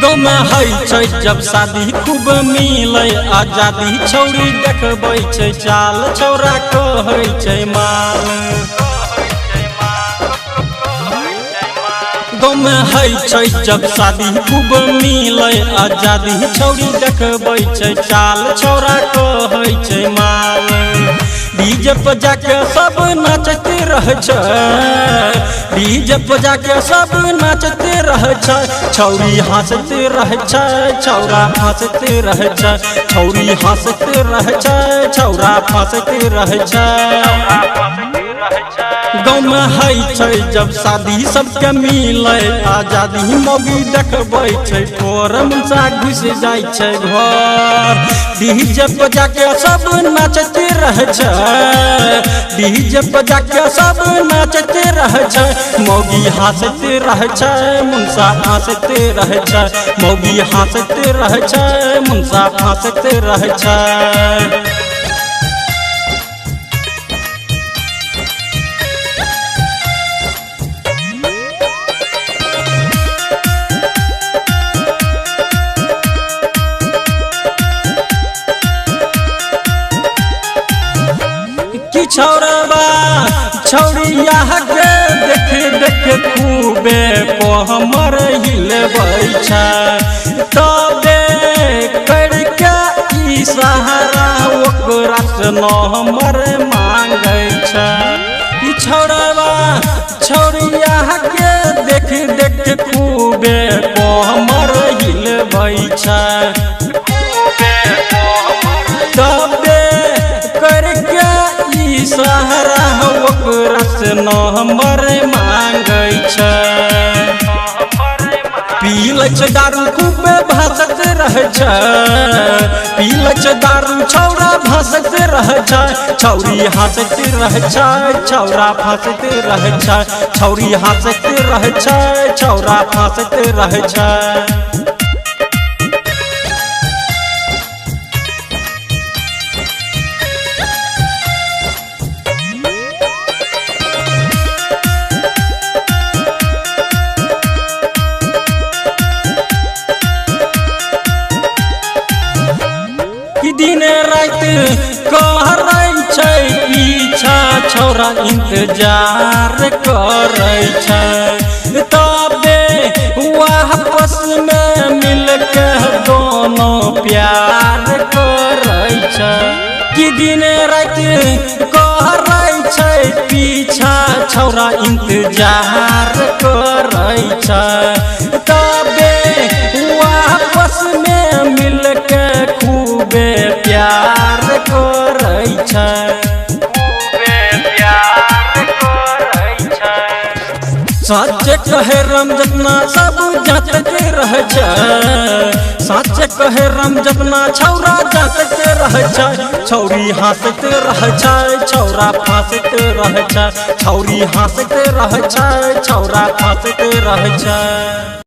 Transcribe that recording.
गाँव में है जब शादी खूब मिले आजादी छौरी देखबै छै चाल छौरा कहै छै माल। गाँव में है जब शादी खूब मिले आजादी छौरी देखबै छै चाल छौरा कहै छै माल। डीजे पर जाके सब नाचते रहे छै, डीजे पर जाके सब नाचते रहे छै, छौरी हंसते रहे छै छौरा फंसते रहे छै, छौरी हंसते रहे छै छौरा फंसते रहे छै। गाँव में है जब शादी सबके मिले आजादी मौगी देखबै छै ठोर मुंसा घुस जाय छै घर। डीजे पर जाके सब नाचते रहे छै, डीजे पर जाके सब नाचते रहे छै, मौगी हंसते रहे छै मुंसा हंसते रहे छै, मौगी हंसते रहे छै मुंसा हंसते रहे छै। छौरबा छौरिया के देख देख खूबे को हमर हिलबै छै, तबे करके ई सहारा ओकरा से नंबर मांगै छै। ई छौरबा छौरिया के देख देख खूबे को हमर हिलबै छै, तबे करके सहारा ओकरा से नंबर मांगै छै। पी लै छै दारू खूबे भासत रहे छै, पी लै छै दारू छौरा भासत रहे छै, छौरी हंसते रहे छै छौरा फंसते रहे छै, छौरी हंसते रहे छै छौरा फंसते रहे छै। दिन रात करै छै पीछा छौरा इंतजार करै छै, तबे वापस में मिलके दोनों प्यार करै छै। कि दिन रात करै छै पीछा छौरा इंतजार करै छै, तबे वापस में मिलके खूबे प्यार करै छै, खूबे प्यार करै छै। सच कहे राम जतना सब जांचते रहे छै, सच कहे राम जतना छौरा जांचते रहे छै, छौरी हंसते रहे छै छौरा फंसते रहे छै, छौरी हंसते रहे छै छौरा फंसते रहे छै।